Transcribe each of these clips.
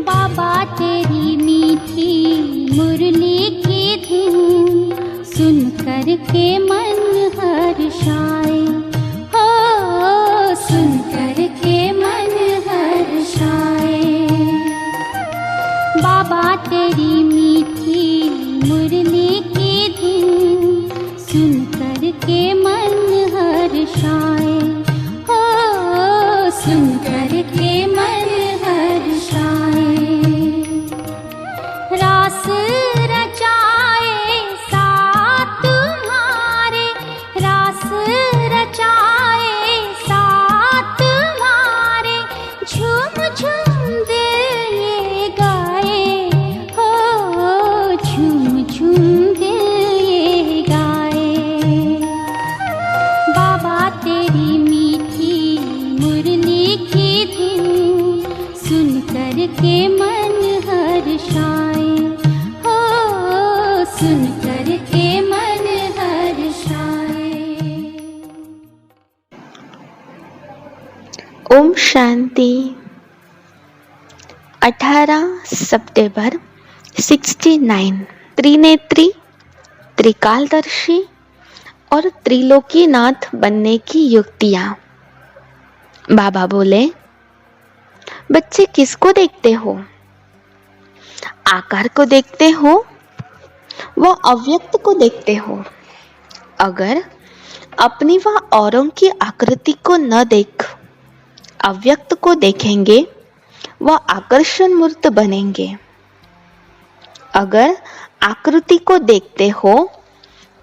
बाबा तेरी मीठी मुरली की धुन सुन कर के मन हर्षाए, हो सुन कर के मन हर्षाए। बाबा तेरी मीठी मुरली की धुन सुन कर के मन हर्षाए, हो सुन कर के मन हर्षाए। रास रचाए साथ तुम्हारे, रास रचाए साथ तुम्हारे, झूम झूम दिल ये गाए, हो झूम झूम दिल ये गाए। बाबा तेरी मीठी मुरली की धुन सुन कर के मन हर्षाए, हो सुन कर के मन हर्षाए। ओम शांति। 18 सितंबर 69। त्रिनेत्री, त्रिकालदर्शी और त्रिलोकीनाथ बनने की युक्तियां। बाबा बोले, बच्चे किसको देखते हो? आकार को देखते हो व अव्यक्त को देखते हो। अगर अपनी व औरों की आकृति को न देख अव्यक्त को देखेंगे व आकर्षण मूर्त बनेंगे। अगर आकृति को देखते हो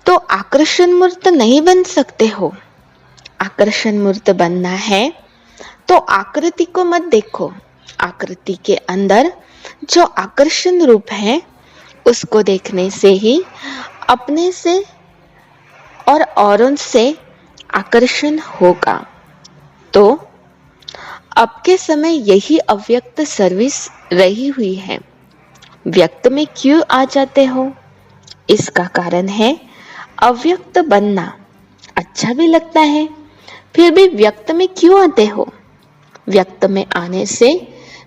तो आकर्षण मूर्त नहीं बन सकते हो। आकर्षण मूर्त बनना है तो आकृति को मत देखो। आकृति के अंदर जो आकर्षण रूप है उसको देखने से ही अपने से और औरों से आकर्षण होगा। तो अब के समय यही अव्यक्त सर्विस रही हुई है। व्यक्त में क्यों आ जाते हो? इसका कारण है अव्यक्त बनना अच्छा भी लगता है, फिर भी व्यक्त में क्यों आते हो? व्यक्त में आने से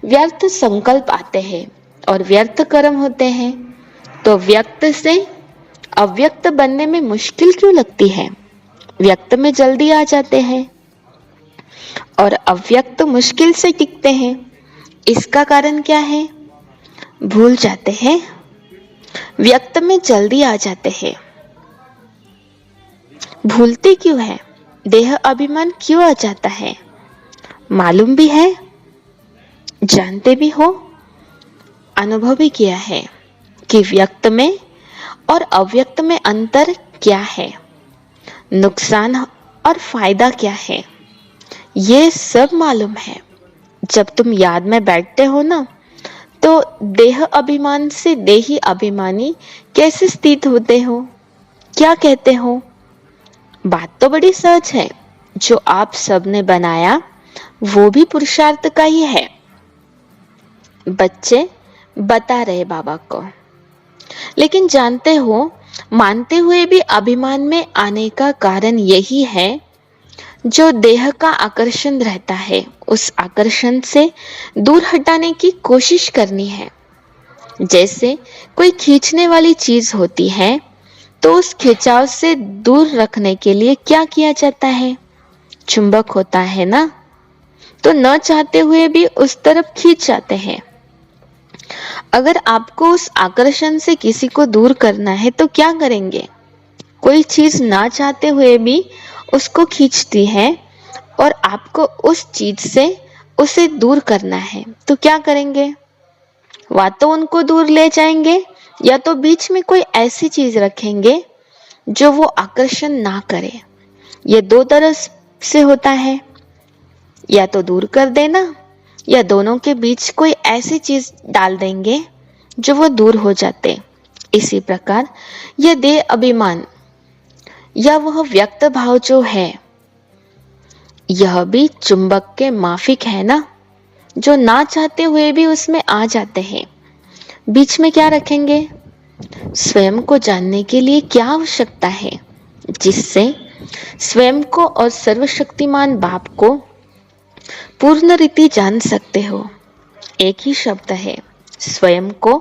व्यर्थ संकल्प आते हैं और व्यर्थ कर्म होते हैं। तो व्यक्त से अव्यक्त बनने में मुश्किल क्यों लगती है? व्यक्त में जल्दी आ जाते हैं और अव्यक्त मुश्किल से टिकते हैं। इसका कारण क्या है? भूल जाते हैं। व्यक्त में जल्दी आ जाते हैं। भूलते क्यों है? देह अभिमान क्यों आ जाता है? मालूम भी है, जानते भी हो, अनुभव भी किया है कि व्यक्त में और अव्यक्त में अंतर क्या है, नुकसान और फायदा क्या है, ये सब मालूम है। जब तुम याद में बैठते हो ना, तो देह अभिमान से देही अभिमानी कैसे स्थित होते हो? क्या कहते हो? बात तो बड़ी सहज है। जो आप सबने बनाया वो भी पुरुषार्थ का ही है। बच्चे बता रहे बाबा को, लेकिन जानते हो, मानते हुए भी अभिमान में आने का कारण यही है जो देह का आकर्षण रहता है, उस आकर्षण से दूर हटाने की कोशिश करनी है। जैसे कोई खींचने वाली चीज होती है तो उस खिंचाव से दूर रखने के लिए क्या किया जाता है? चुंबक होता है ना, तो न चाहते हुए भी उस तरफ खींच जाते हैं। अगर आपको उस आकर्षण से किसी को दूर करना है तो क्या करेंगे? कोई चीज ना चाहते हुए भी उसको खींचती है और आपको उस चीज से उसे दूर करना है तो क्या करेंगे? वा तो उनको दूर ले जाएंगे या तो बीच में कोई ऐसी चीज रखेंगे जो वो आकर्षण ना करे। ये दो तरह से होता है, या तो दूर कर देना या दोनों के बीच कोई ऐसी चीज डाल देंगे जो वो दूर हो जाते। इसी प्रकार यह देह अभिमान या वह व्यक्त भाव जो है, यह भी चुंबक के माफिक है ना, जो ना चाहते हुए भी उसमें आ जाते हैं। बीच में क्या रखेंगे? स्वयं को जानने के लिए क्या आवश्यकता है जिससे स्वयं को और सर्वशक्तिमान बाप को पूर्ण रीति जान सकते हो। एक ही शब्द है, स्वयं को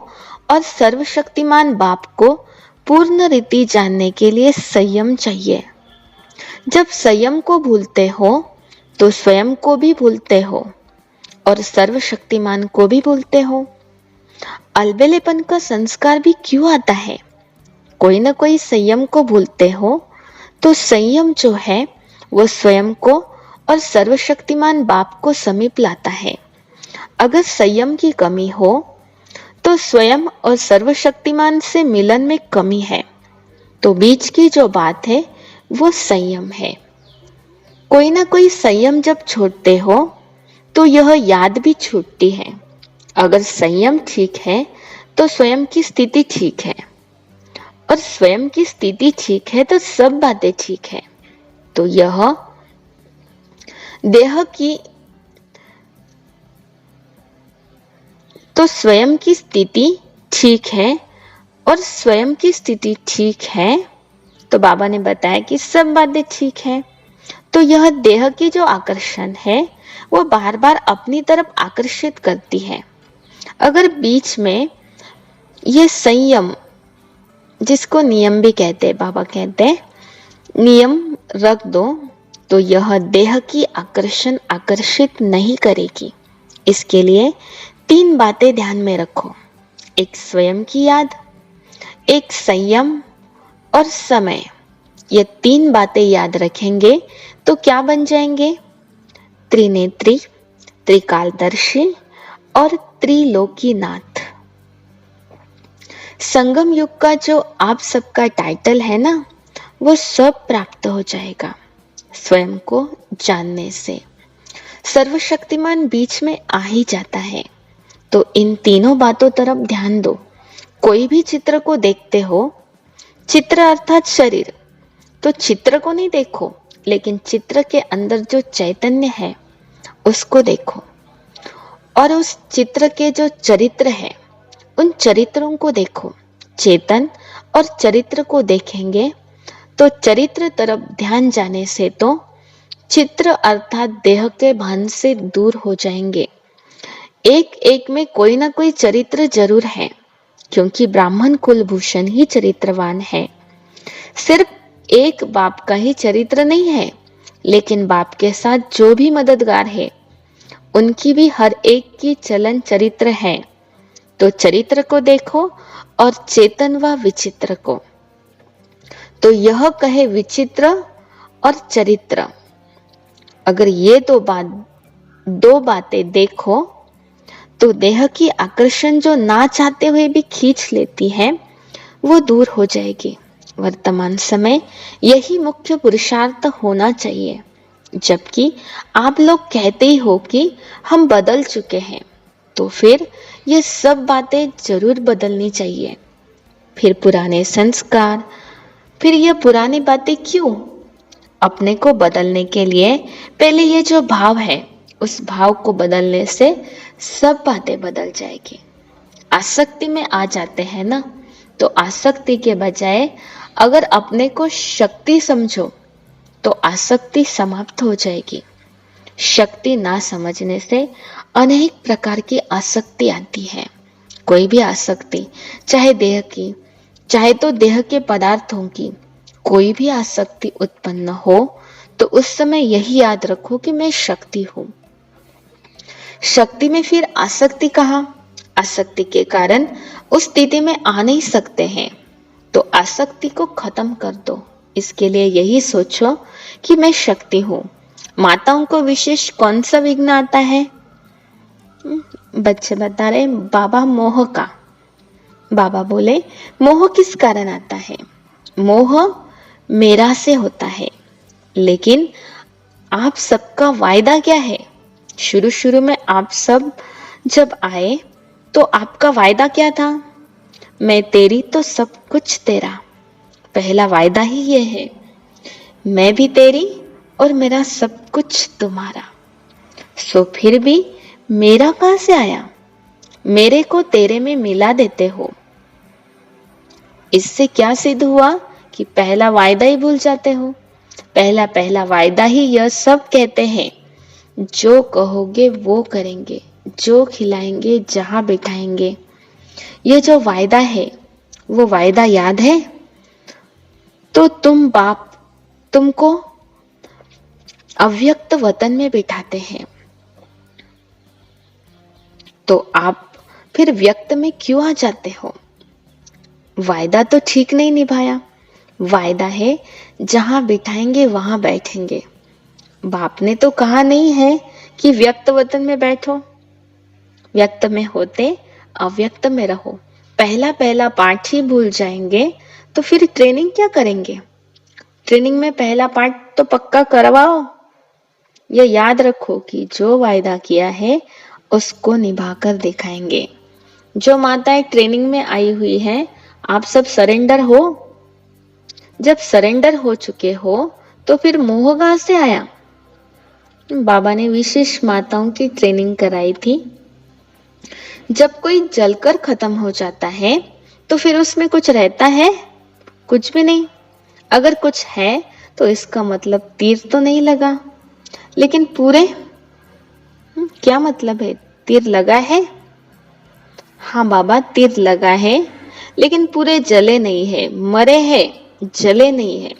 और सर्वशक्तिमान बाप को पूर्ण रीति जानने के लिए संयम चाहिए। जब संयम को भूलते हो तो स्वयं को भी भूलते हो और सर्वशक्तिमान को भी भूलते हो। अलबेलेपन का संस्कार भी क्यों आता है? कोई ना कोई संयम को भूलते हो तो संयम जो है वो स्वयं को और सर्वशक्तिमान बाप को समीप लाता है। अगर संयम की कमी हो तो स्वयं और सर्वशक्तिमान से मिलन में कमी है। तो बीच की जो बात है वो संयम है। कोई ना कोई संयम जब छोड़ते हो तो यह याद भी छूटती है। अगर संयम ठीक है तो स्वयं की स्थिति ठीक है, और स्वयं की स्थिति ठीक है तो सब बातें ठीक है। तो यह देह की तो स्वयं की स्थिति ठीक है और स्वयं की स्थिति ठीक है तो बाबा ने बताया कि सब बातें ठीक है। तो यह देह की जो आकर्षण है वो बार बार अपनी तरफ आकर्षित करती है। अगर बीच में ये संयम, जिसको नियम भी कहते हैं, बाबा कहते हैं नियम रख दो तो यह देह की आकर्षण आकर्षित नहीं करेगी। इसके लिए 3 बातें ध्यान में रखो, एक स्वयं की याद, एक संयम और समय। ये 3 बातें याद रखेंगे तो क्या बन जाएंगे? त्रिनेत्री, त्रिकालदर्शी और त्रिलोकीनाथ। संगम युग का जो आप सबका टाइटल है ना, वो सब प्राप्त हो जाएगा स्वयं को जानने से। सर्वशक्तिमान बीच में आ ही जाता है। तो इन तीनों बातों तरफ ध्यान दो। कोई भी चित्र को देखते हो, चित्र अर्थात शरीर, तो चित्र को नहीं देखो, लेकिन चित्र के अंदर जो चैतन्य है उसको देखो, और उस चित्र के जो चरित्र है उन चरित्रों को देखो। चेतन और चरित्र को देखेंगे तो चरित्र तरफ ध्यान जाने से तो चित्र अर्थात देह के भान से दूर हो जाएंगे। एक एक में कोई ना कोई चरित्र जरूर है, क्योंकि ब्राह्मण कुलभूषण ही चरित्रवान है। सिर्फ एक बाप का ही चरित्र नहीं है, लेकिन बाप के साथ जो भी मददगार है उनकी भी हर एक की चलन चरित्र है। तो चरित्र को देखो और चेतन व विचित्र को। तो यह कहे विचित्र और चरित्र, अगर ये दो बातें देखो तो देह की आकर्षण जो ना चाहते हुए भी खींच लेती है वो दूर हो जाएगी। वर्तमान समय यही मुख्य पुरुषार्थ होना चाहिए। जबकि आप लोग कहते ही हो कि हम बदल चुके हैं, तो फिर ये सब बातें जरूर बदलनी चाहिए। फिर पुराने संस्कार, फिर ये पुरानी बातें क्यों? अपने को बदलने के लिए पहले ये जो भाव है उस भाव को बदलने से सब बातें बदल जाएगी। आसक्ति में आ जाते हैं ना, तो आसक्ति के बजाय अगर अपने को शक्ति समझो तो आसक्ति समाप्त हो जाएगी। शक्ति ना समझने से अनेक प्रकार की आसक्ति आती है। कोई भी आसक्ति, चाहे देह की, चाहे तो देह के पदार्थों की, कोई भी आसक्ति उत्पन्न हो तो उस समय यही याद रखो कि मैं शक्ति हूं। शक्ति में फिर आसक्ति कहाँ? आसक्ति के कारण उस स्थिति में आ नहीं सकते हैं। तो आसक्ति को खत्म कर दो। इसके लिए यही सोचो कि मैं शक्ति हूं। माताओं को विशेष कौन सा विघ्न आता है? बच्चे बता रहे बाबा मोह का। बाबा बोले मोह किस कारण आता है? मोह मेरा से होता है, लेकिन आप सबका वायदा क्या है? शुरू में आप सब जब आए तो आपका वायदा क्या था? मैं तेरी तो सब कुछ तेरा। पहला वायदा ही ये है, मैं भी तेरी और मेरा सब कुछ तुम्हारा। सो फिर भी मेरा कहां से आया? मेरे को तेरे में मिला देते हो। इससे क्या सिद्ध हुआ कि पहला वायदा ही भूल जाते हो। पहला पहला वायदा ही यह सब कहते हैं, जो कहोगे वो करेंगे, जो खिलाएंगे जहां बिठाएंगे। ये जो वायदा है वो वायदा याद है? तो तुमको अव्यक्त वतन में बिठाते हैं, तो आप फिर व्यक्त में क्यों आ जाते हो? वायदा तो ठीक नहीं निभाया। वायदा है जहां बिठाएंगे वहां बैठेंगे। बाप ने तो कहा नहीं है कि व्यक्त वतन में बैठो। व्यक्त में होते अव्यक्त में रहो। पहला पहला पाठ ही भूल जाएंगे तो फिर ट्रेनिंग क्या करेंगे? ट्रेनिंग में पहला पाठ तो पक्का करवाओ। यह याद रखो कि जो वायदा किया है उसको निभाकर दिखाएंगे। जो माताएं ट्रेनिंग में आई हुई हैं, आप सब सरेंडर हो। जब सरेंडर हो चुके हो तो फिर मोह कहां से आया? बाबा ने विशेष माताओं की ट्रेनिंग कराई थी। जब कोई जलकर खत्म हो जाता है तो फिर उसमें कुछ रहता है? कुछ भी नहीं। अगर कुछ है तो इसका मतलब तीर तो नहीं लगा। लेकिन पूरे क्या मतलब है? तीर लगा है? हाँ बाबा, तीर लगा है, लेकिन पूरे जले नहीं है, मरे हैं, जले नहीं है।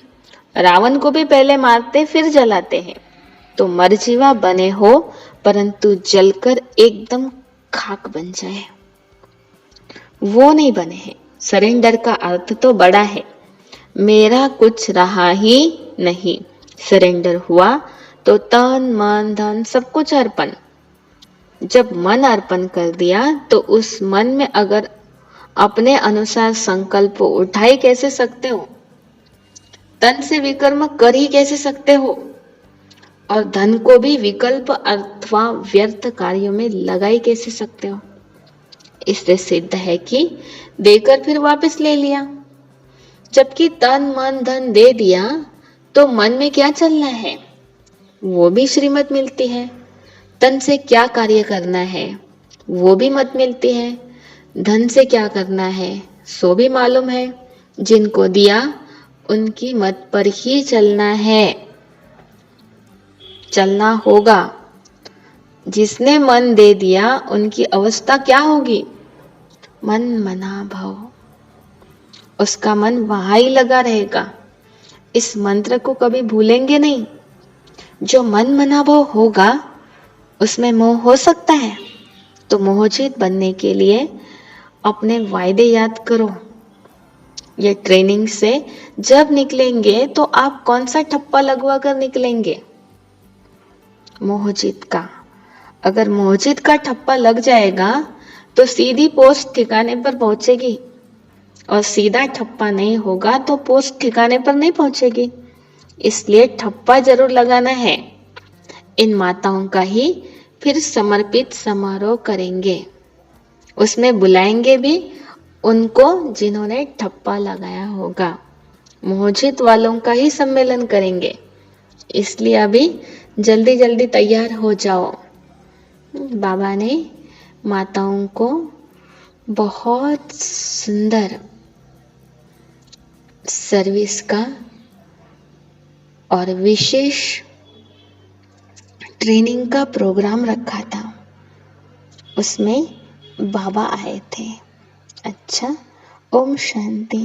रावण को भी पहले मारते फिर जलाते हैं। तो मरजीवा बने हो परंतु जलकर एकदम खाक बन जाए, वो नहीं बने हैं। सरेंडर का अर्थ तो बड़ा है। मेरा कुछ रहा ही नहीं। सरेंडर हुआ तो तन मन धन सब कुछ अर्पण। जब मन अर्पण कर दिया तो उस मन में अगर अपने अनुसार संकल्प उठा ही कैसे सकते हो? तन से विकर्म कर ही कैसे सकते हो? और धन को भी विकल्प अथवा व्यर्थ कार्यों में लगा ही कैसे सकते हो? इससे सिद्ध है कि देकर फिर वापस ले लिया। जबकि तन मन धन दे दिया तो मन में क्या चलना है वो भी श्रीमत मिलती है। तन से क्या कार्य करना है वो भी मत मिलती है। धन से क्या करना है सो भी मालूम है। जिनको दिया उनकी मत पर ही चलना है, चलना होगा। जिसने मन दे दिया उनकी अवस्था क्या होगी? मन मना भव। उसका मन वहां ही लगा रहेगा। इस मंत्र को कभी भूलेंगे नहीं। जो मन मना भव होगा उसमें मोह हो सकता है, तो मोहजीत बनने के लिए अपने वायदे याद करो। ये ट्रेनिंग से जब निकलेंगे तो आप कौन सा ठप्पा लगवा कर निकलेंगे? मोहजीत का। अगर मोहजीत का ठप्पा लग जाएगा तो सीधी पोस्ट ठिकाने पर पहुंचेगी, और सीधा ठप्पा नहीं होगा तो पोस्ट ठिकाने पर नहीं पहुंचेगी। इसलिए ठप्पा जरूर लगाना है। इन माताओं का ही फिर समर्पित समारोह करेंगे। उसमें बुलाएंगे भी उनको जिन्होंने ठप्पा लगाया होगा। मोहजित वालों का ही सम्मेलन करेंगे। इसलिए अभी जल्दी जल्दी तैयार हो जाओ। बाबा ने माताओं को बहुत सुंदर सर्विस का और विशेष ट्रेनिंग का प्रोग्राम रखा था। उसमें बाबा आए थे। अच्छा, ओम शांति।